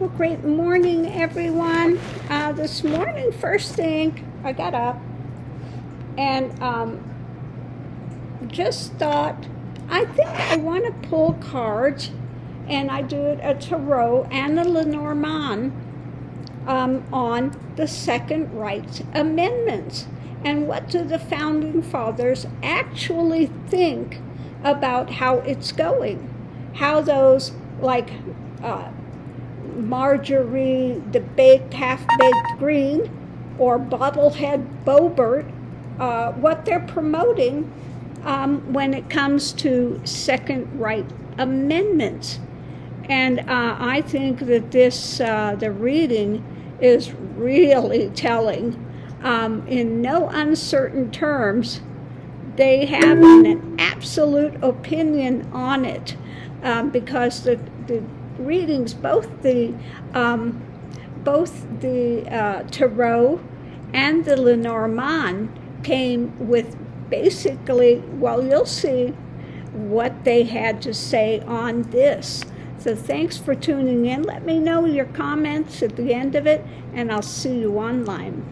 Well, great morning, everyone. This morning, first thing, I got up and just thought, I think I want to pull cards, and I did a tarot and a Lenormand on the Second Rights Amendments. And what do the Founding Fathers actually think about how it's going? How those, like, Marjorie, the half-baked green, or bobblehead Bobert, what they're promoting when it comes to Second Right Amendments. And I think that the reading is really telling. In no uncertain terms, they have an absolute opinion on it, because the readings, both the tarot and the Lenormand, came with basically, well, you'll see what they had to say on this. So thanks for tuning in. Let me know your comments at the end of it, and I'll see you online.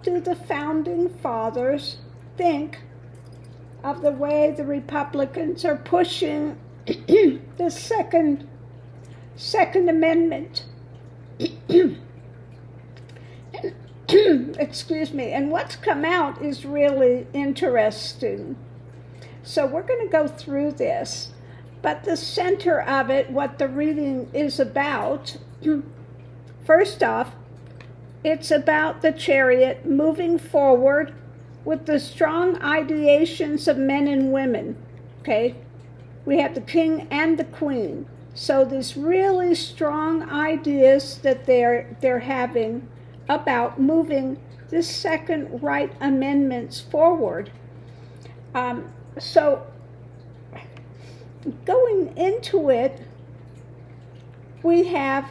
Do the Founding Fathers think of the way the Republicans are pushing the Second Amendment? Excuse me. And what's come out is really interesting. So we're going to go through this. But the center of it, what the reading is about, first off, it's about the Chariot moving forward with the strong ideations of men and women. Okay? We have the King and the Queen. So these really strong ideas that they're having about moving the Second Right Amendments forward. So going into it, we have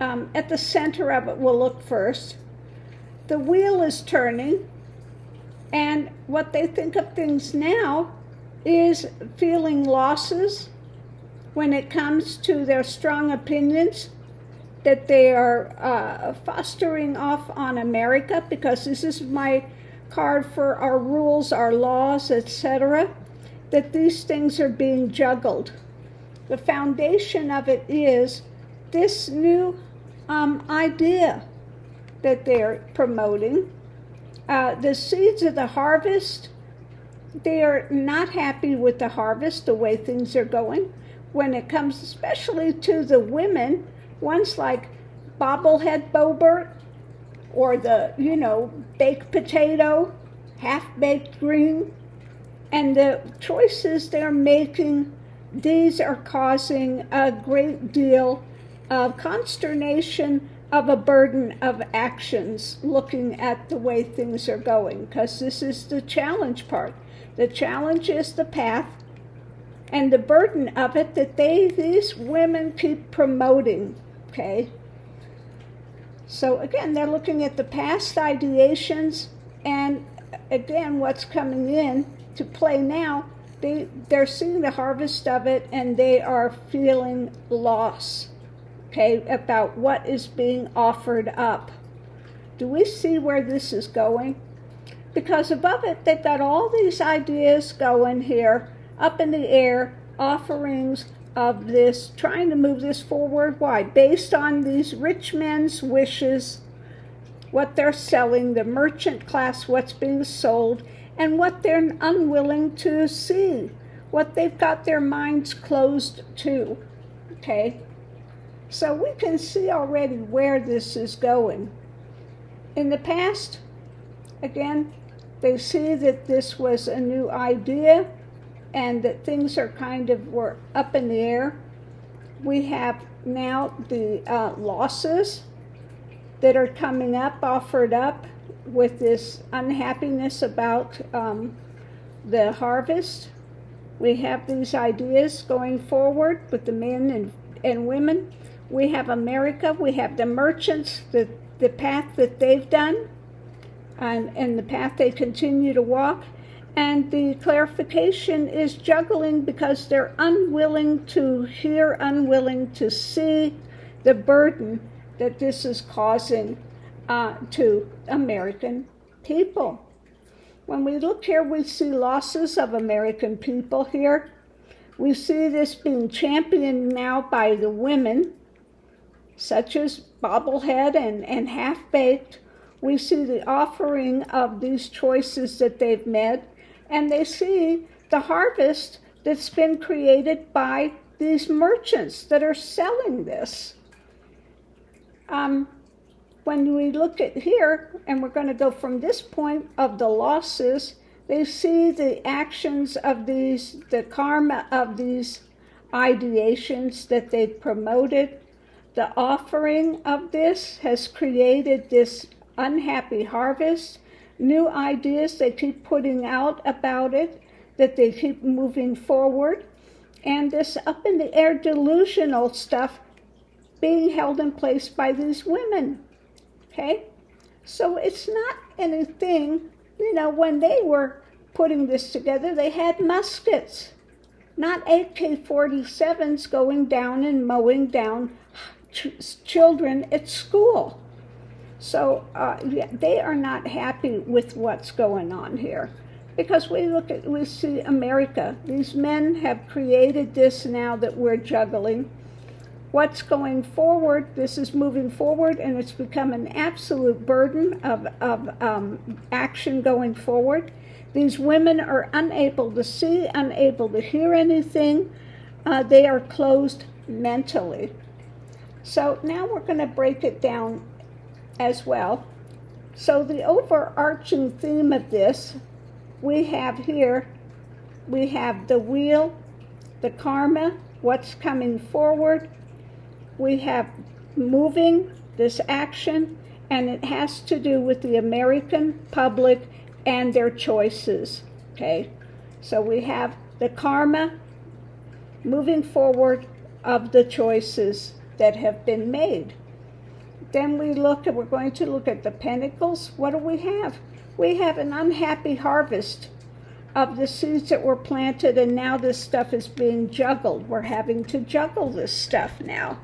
at the center of it, we'll look first. The wheel is turning, and what they think of things now is feeling losses when it comes to their strong opinions that they are fostering off on America, because this is my card for our rules, our laws, etc., that these things are being juggled. The foundation of it is this new idea that they're promoting. The seeds of the harvest, they are not happy with the harvest, the way things are going. When it comes especially to the women, ones like bobblehead Bobert, or the, baked potato, half-baked green, and the choices they're making, these are causing a great deal of consternation, of a burden of actions, looking at the way things are going, because this is the challenge part. The challenge is the path, and the burden of it that these women keep promoting, okay? So again, they're looking at the past ideations, and again, what's coming in to play now, they're seeing the harvest of it, and they are feeling loss, okay, about what is being offered up. Do we see where this is going? Because above it, they've got all these ideas going here, up in the air, offerings of this, trying to move this forward. Why? Based on these rich men's wishes, what they're selling, the merchant class, what's being sold, and what they're unwilling to see, what they've got their minds closed to, okay? So we can see already where this is going. In the past, again, they see that this was a new idea, and that things are were up in the air. We have now the losses that are coming up, offered up, with this unhappiness about the harvest. We have these ideas going forward with the men and women. We have America, we have the merchants, the path that they've done, and the path they continue to walk. And the clarification is juggling, because they're unwilling to hear, unwilling to see, the burden that this is causing to American people. When we look here, we see losses of American people here. We see this being championed now by the women, such as Bobblehead and Half-Baked. We see the offering of these choices that they've made, and they see the harvest that's been created by these merchants that are selling this. When we look at here, and we're going to go from this point of the losses, they see the actions of these, the karma of these ideations that they've promoted. The offering of this has created this unhappy harvest, new ideas they keep putting out about it, that they keep moving forward, and this up in the air delusional stuff being held in place by these women. Okay? So it's not anything, when they were putting this together, they had muskets, not AK-47s going down and mowing down children at school. So they are not happy with what's going on here. Because we see America. These men have created this now that we're juggling. What's going forward, this is moving forward, and it's become an absolute burden of action going forward. These women are unable to see, unable to hear anything. They are closed mentally. So now we're going to break it down as well. So the overarching theme of this, we have here, we have the wheel, the karma, what's coming forward. We have moving, this action, and it has to do with the American public and their choices, okay? So we have the karma moving forward of the choices that have been made. Then we're going to look at the pentacles. What do we have? We have an unhappy harvest of the seeds that were planted, and now this stuff is being juggled. We're having to juggle this stuff now.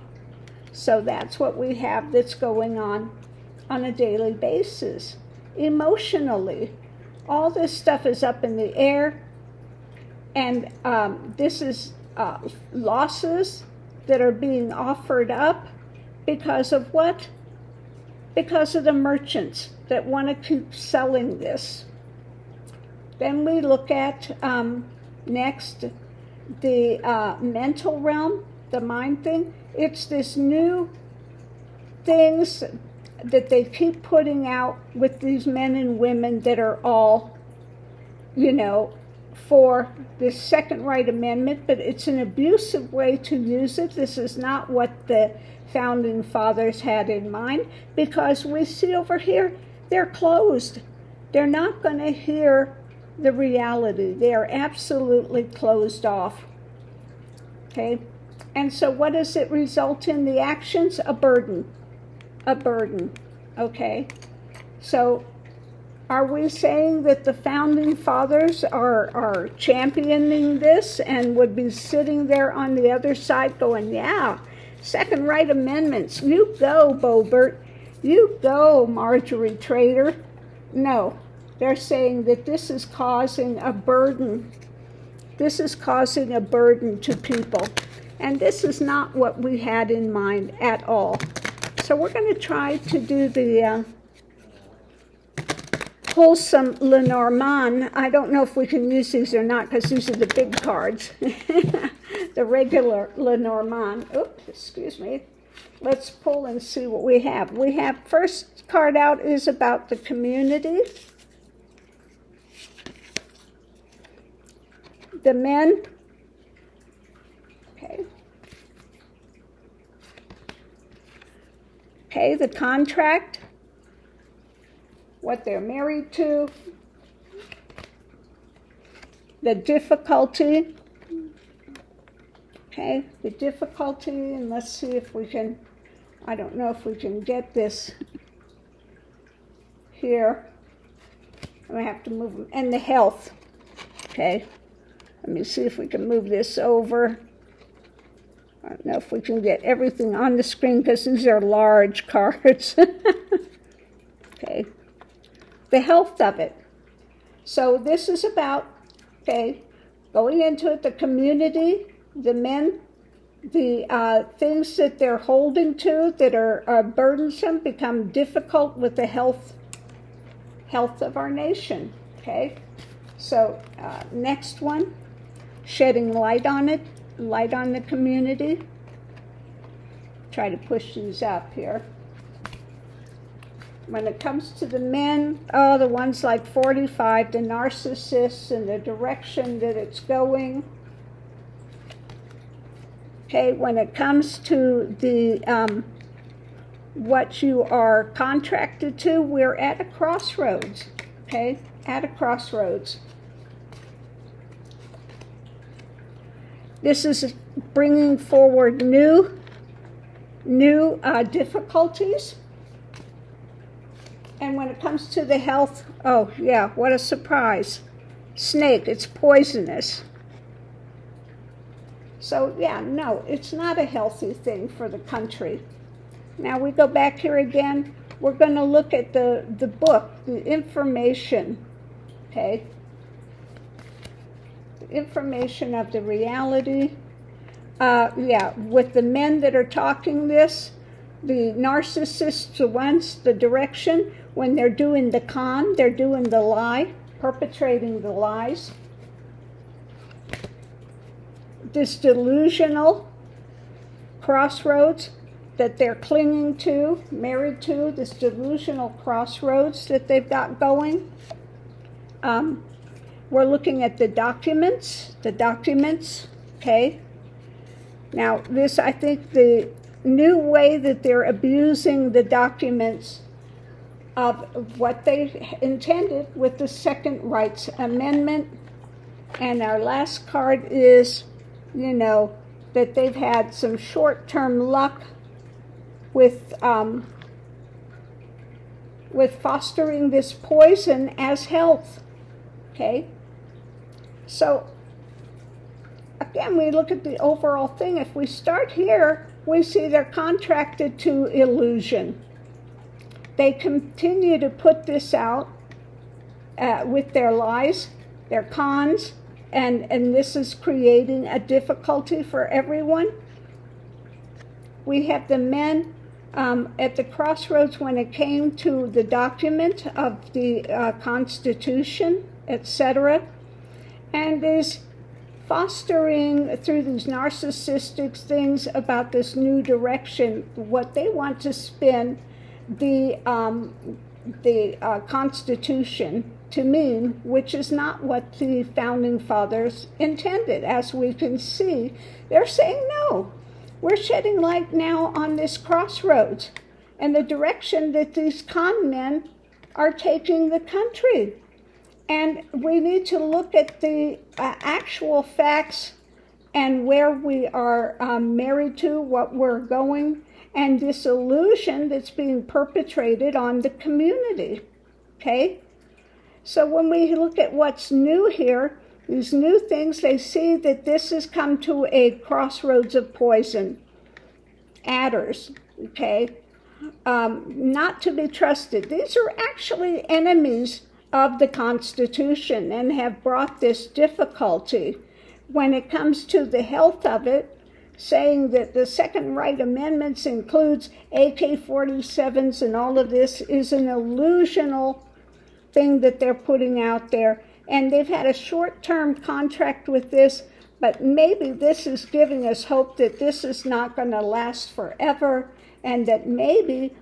So that's what we have that's going on a daily basis. Emotionally, all this stuff is up in the air, and this is losses that are being offered up because of what? Because of the merchants that want to keep selling this. Then we look at next the mental realm, the mind thing. It's this new things that they keep putting out with these men and women that are all, for this Second Right Amendment, but it's an abusive way to use it. This is not what the Founding Fathers had in mind, because we see over here, they're closed. They're not going to hear the reality. They are absolutely closed off. Okay? And so what does it result in? The actions? A burden. A burden. Okay? So are we saying that the Founding Fathers are championing this and would be sitting there on the other side going, yeah, Second Right Amendments, you go, Boebert, you go, Marjorie Trader? No, they're saying that this is causing a burden. This is causing a burden to people. And this is not what we had in mind at all. So we're going to try to do the wholesome Lenormand. I don't know if we can use these or not, because these are the big cards. The regular Lenormand. Oops, excuse me. Let's pull and see what we have. We have, first card out is about the community. The men. Okay. Okay, the contract. What they're married to. The difficulty. Okay, the difficulty, and let's see if we can, I don't know if we can get this here. I'm going to have to move them. And the health. Okay, let me see if we can move this over. I don't know if we can get everything on the screen because these are large cards. Okay. The health of it. So this is about, okay, going into it, the community, the men, the things that they're holding to that are burdensome become difficult with the health of our nation. Okay. So next one, shedding light on it, light on the community. Try to push these up here. When it comes to the men, the ones like 45, the narcissists and the direction that it's going. Okay, when it comes to the what you are contracted to, we're at a crossroads. Okay, at a crossroads. This is bringing forward new difficulties. And when it comes to the health, oh yeah, what a surprise. Snake, it's poisonous. So yeah, no, it's not a healthy thing for the country. Now we go back here again. We're going to look at the book, the information, okay? The information of the reality. Yeah, with the men that are talking this, the narcissists, the ones, the direction, when they're doing the con, they're doing the lie, perpetrating the lies. This delusional crossroads that they're clinging to, married to, this delusional crossroads that they've got going. We're looking at the documents, okay? Now, this, I think, the new way that they're abusing the documents of what they intended with the Second Rights Amendment. And our last card is, that they've had some short-term luck with fostering this poison as health, okay? So, again, we look at the overall thing. If we start here, we see they're contracted to illusion. They continue to put this out with their lies, their cons, and this is creating a difficulty for everyone. We have the men at the crossroads when it came to the document of the Constitution, etc., and is fostering through these narcissistic things about this new direction, what they want to spin the Constitution to mean, which is not what the Founding Fathers intended. As we can see, they're saying, no, we're shedding light now on this crossroads and the direction that these con men are taking the country. And we need to look at the actual facts and where we are married to, what we're going, and this illusion that's being perpetrated on the community, okay? So when we look at what's new here, these new things, they see that this has come to a crossroads of poison. Adders, okay? Not to be trusted. These are actually enemies of the Constitution and have brought this difficulty. When it comes to the health of it, saying that the Second Right Amendments includes AK-47s and all of this is an illusional thing that they're putting out there. And they've had a short-term contract with this, but maybe this is giving us hope that this is not going to last forever and that maybe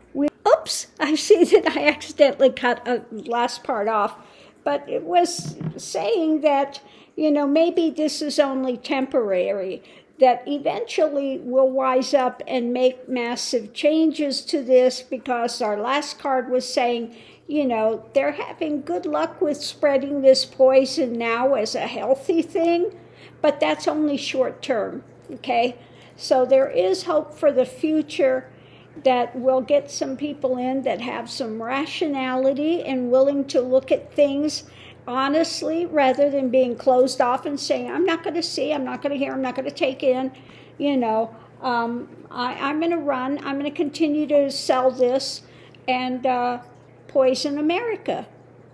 oops, I see that I accidentally cut a last part off, but it was saying that, maybe this is only temporary, that eventually we'll wise up and make massive changes to this, because our last card was saying, they're having good luck with spreading this poison now as a healthy thing, but that's only short term, okay? So there is hope for the future, that we'll get some people in that have some rationality and willing to look at things honestly rather than being closed off and saying, I'm not going to see, I'm not going to hear, I'm not going to take in, I'm going to run. I'm going to continue to sell this and poison America.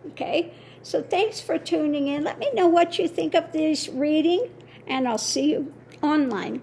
Okay? So thanks for tuning in. Let me know what you think of this reading, and I'll see you online.